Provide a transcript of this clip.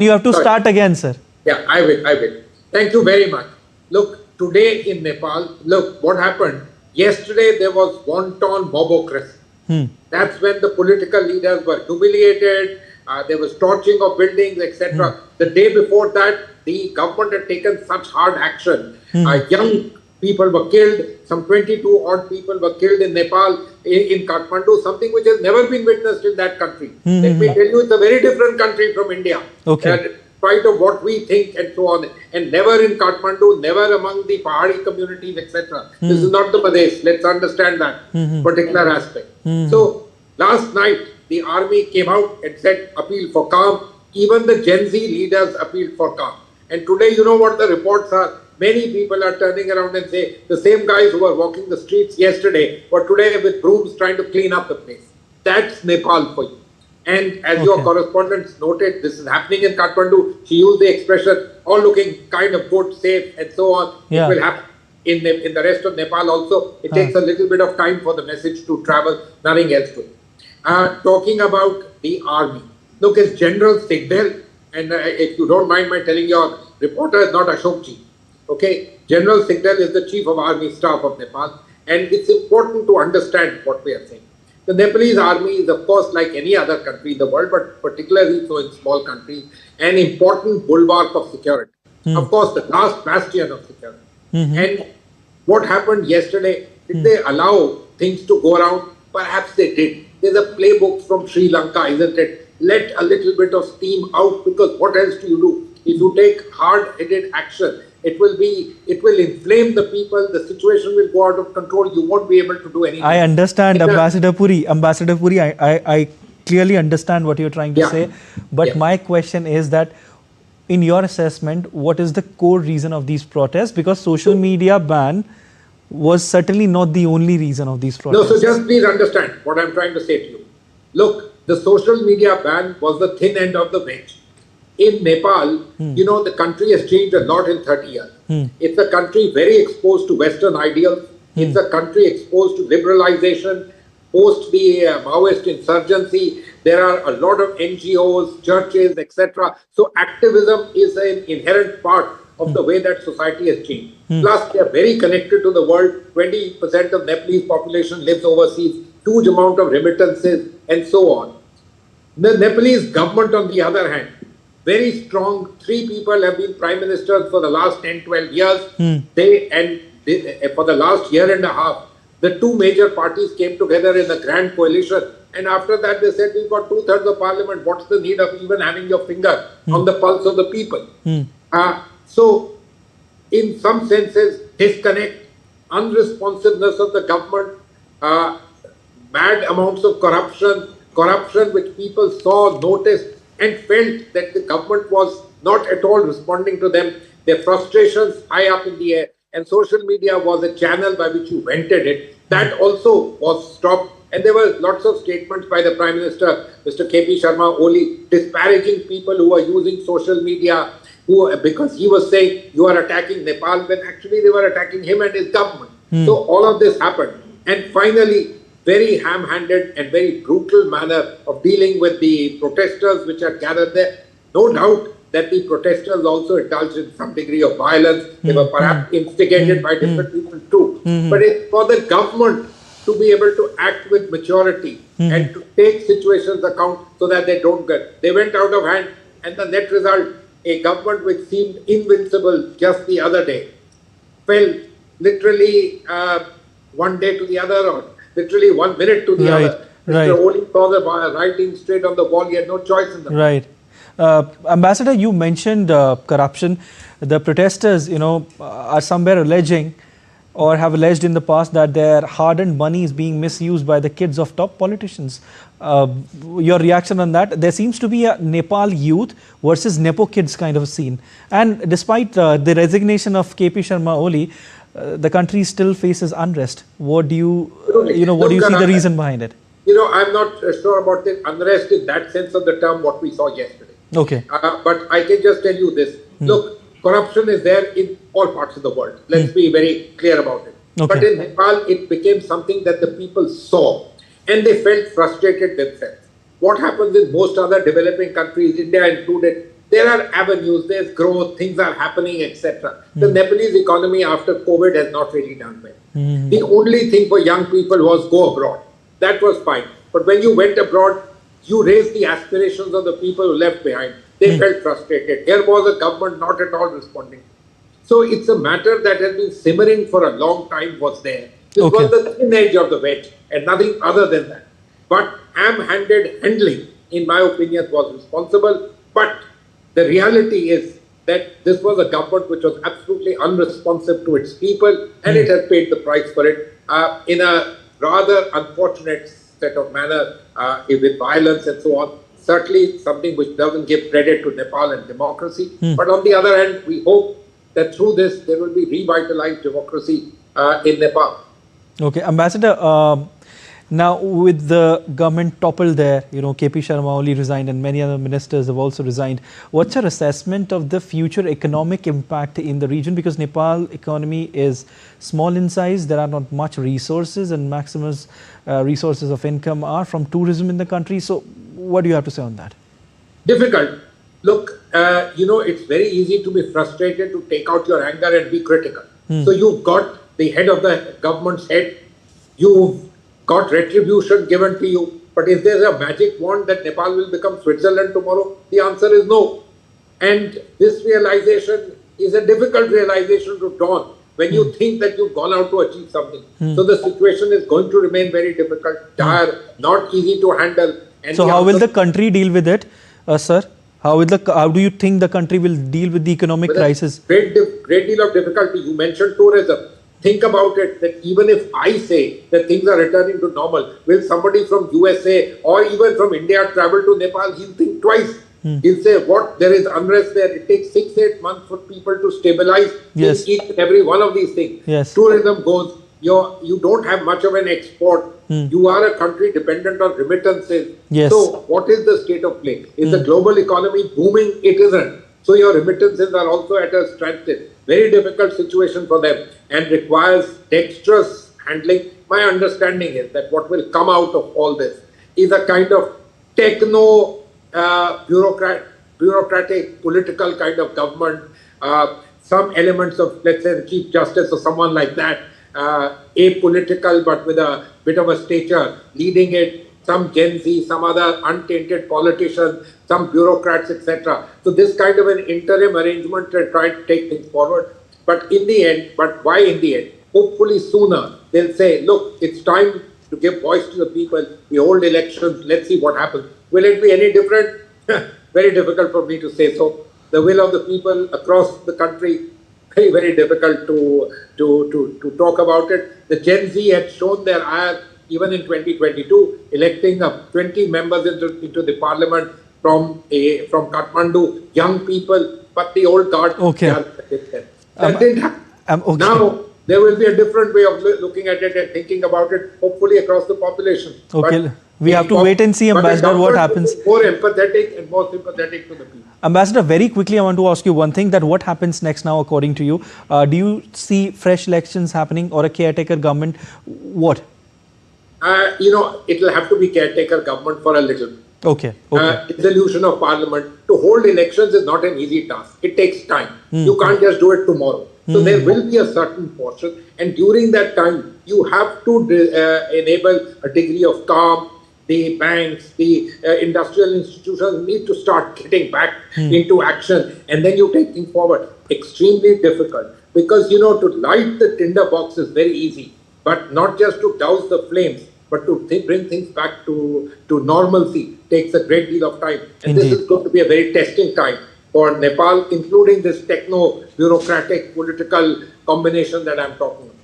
You have to Sorry. start again, sir. Yeah, I will. Thank you very much. Look, today in Nepal, look what happened. Yesterday there was wanton mobocracy. That's when the political leaders were humiliated, there was torching of buildings, etc. The day before that, the government had taken such hard action. Young people were killed, some 22 odd people were killed in Nepal, in Kathmandu, something which has never been witnessed in that country. Let me tell you, it's a very different country from India. Okay. Spite of what we think and so on, and never in Kathmandu, never among the Pahari communities, etc. This is not the Pradesh. Let's understand that particular aspect. So last night, the army came out and said, appeal for calm. Even the Gen Z leaders appealed for calm. And today, you know what the reports are? Many people are turning around and say the same guys who were walking the streets yesterday were today with brooms trying to clean up the place. That's Nepal for you. And as your correspondents noted, this is happening in Kathmandu. She used the expression, all looking kind of good, safe, and so on. Yeah. It will happen in the rest of Nepal also. It takes a little bit of time for the message to travel, nothing else to it. Talking about the army. Look, it's General Singh, and if you don't mind my telling your reporter is not Ashokji. Okay, General Singh is the Chief of Army Staff of Nepal, and it's important to understand what we are saying. The Nepalese army is, of course, like any other country in the world, but particularly so in small countries, an important bulwark of security. Of course, the last bastion of security. And what happened yesterday, did they allow things to go around? Perhaps they did. There's a playbook from Sri Lanka, isn't it? Let a little bit of steam out, because what else do you do? If you take hard-headed action, it will inflame the people, the situation will go out of control, you won't be able to do anything. I understand, Ambassador Puri. I clearly understand what you're trying to say. But my question is that, in your assessment, what is the core reason of these protests? Because social media ban was certainly not the only reason of these protests. No, so just please understand what I'm trying to say to you. Look, the social media ban was the thin end of the wedge. In Nepal, you know, the country has changed a lot in 30 years. It's a country very exposed to Western ideals. It's a country exposed to liberalization. Post the Maoist insurgency, there are a lot of NGOs, churches, etc. So activism is an inherent part of the way that society has changed. Plus, they are very connected to the world. 20% of Nepalese population lives overseas, huge amount of remittances, and so on. The Nepalese government, on the other hand, very strong. 3 people have been prime ministers for the last 10, 12 years. For the last year and a half, the 2 major parties came together in a grand coalition. And after that, they said, we've got 2/3 of parliament. What's the need of even having your finger on the pulse of the people? So, in some senses, disconnect, unresponsiveness of the government, bad amounts of corruption which people saw, noticed, and felt that the government was not at all responding to them, their frustrations high up in the air, and social media was a channel by which you vented it. That also was stopped, and there were lots of statements by the Prime Minister, Mr. K.P. Sharma Oli, disparaging people who are using social media, because he was saying, you are attacking Nepal, when actually they were attacking him and his government. So all of this happened. And finally, very ham-handed and very brutal manner of dealing with the protesters which are gathered there. No doubt that the protesters also indulged in some degree of violence. They were perhaps instigated by different people too. But it's for the government to be able to act with maturity and to take situations account so that they don't get. They went out of hand, and the net result, a government which seemed invincible just the other day, fell literally one day to the other, or literally 1 minute to the other. Mr. Oli saw the writing straight on the wall. He had no choice in the matter. Ambassador, you mentioned corruption. The protesters, are somewhere alleging or have alleged in the past that their hard-earned money is being misused by the kids of top politicians. Your reaction on that? There seems to be a Nepal youth versus Nepo kids kind of a scene. And despite the resignation of K.P. Sharma Oli, the country still faces unrest. What do you, what do you see the reason behind it? I'm not sure about the unrest in that sense of the term, what we saw yesterday. Okay. But I can just tell you this. Look, corruption is there in all parts of the world. Let's be very clear about it. Okay. But in Nepal, it became something that the people saw, and they felt frustrated themselves. What happens in most other developing countries, India included, there are avenues, there's growth, things are happening, etc. The Nepalese economy after COVID has not really done well. The only thing for young people was go abroad. That was fine. But when you went abroad, you raised the aspirations of the people who left behind. They felt frustrated. Here was a government not at all responding. So it's a matter that has been simmering for a long time was there. This was the thin edge of the wedge and nothing other than that. But ham-handed handling, in my opinion, was responsible. But the reality is that this was a government which was absolutely unresponsive to its people, and it has paid the price for it in a rather unfortunate set of manner with violence and so on. Certainly something which doesn't give credit to Nepal and democracy. But on the other hand, we hope that through this there will be revitalized democracy in Nepal. Okay, Ambassador, now with the government toppled there, KP Sharma Oli resigned and many other ministers have also resigned. What's your assessment of the future economic impact in the region? Because Nepal economy is small in size, there are not much resources, and maximum resources of income are from tourism in the country. So what do you have to say on that? Difficult. Look, it's very easy to be frustrated, to take out your anger and be critical. So you've got the head of the government's head, you've got retribution given to you. But is there a magic wand that Nepal will become Switzerland tomorrow? The answer is no. And this realization is a difficult realization to dawn when you think that you've gone out to achieve something. So the situation is going to remain very difficult, dire, not easy to handle. And so how will the country deal with it, sir? How do you think the country will deal with the economic crisis? Great deal of difficulty. You mentioned tourism. Think about it, that even if I say that things are returning to normal, will somebody from USA or even from India travel to Nepal? He'll think twice. He'll say, what? There is unrest there. It takes 6-8 months for people to stabilize each and every one of these things. Tourism goes. You don't have much of an export. You are a country dependent on remittances. So what is the state of play? Is the global economy booming? It isn't. So your remittances are also at a standstill. Very difficult situation for them and requires dexterous handling. My understanding is that what will come out of all this is a kind of techno bureaucratic political kind of government. Some elements of, let's say, the Chief Justice or someone like that, apolitical but with a bit of a stature leading it, some Gen Z, some other untainted politicians, some bureaucrats, etc. So this kind of an interim arrangement to try to take things forward. But in the end, why in the end? Hopefully sooner they'll say, look, it's time to give voice to the people. We hold elections, let's see what happens. Will it be any different? Very difficult for me to say so. The will of the people across the country, very, very difficult to talk about it. The Gen Z had shown their ire even in 2022, electing 20 members into the parliament from Kathmandu, young people, but the old guard. That didn't happen. Now, there will be a different way of looking at it and thinking about it, hopefully across the population. But we have to wait and see, Ambassador, what happens. More empathetic and more sympathetic to the people. Ambassador, very quickly, I want to ask you one thing, that what happens next now, according to you? Do you see fresh elections happening or a caretaker government? What? It will have to be caretaker government for a little. Okay. Dissolution of parliament. To hold elections is not an easy task. It takes time. You can't just do it tomorrow. So there will be a certain portion, and during that time, you have to enable a degree of calm. The banks, the industrial institutions need to start getting back into action, and then you take things forward. Extremely difficult, because to light the tinder box is very easy, but not just to douse the flames, but to bring things back to normalcy takes a great deal of time. And this is going to be a very testing time for Nepal, including this techno-bureaucratic political combination that I'm talking about.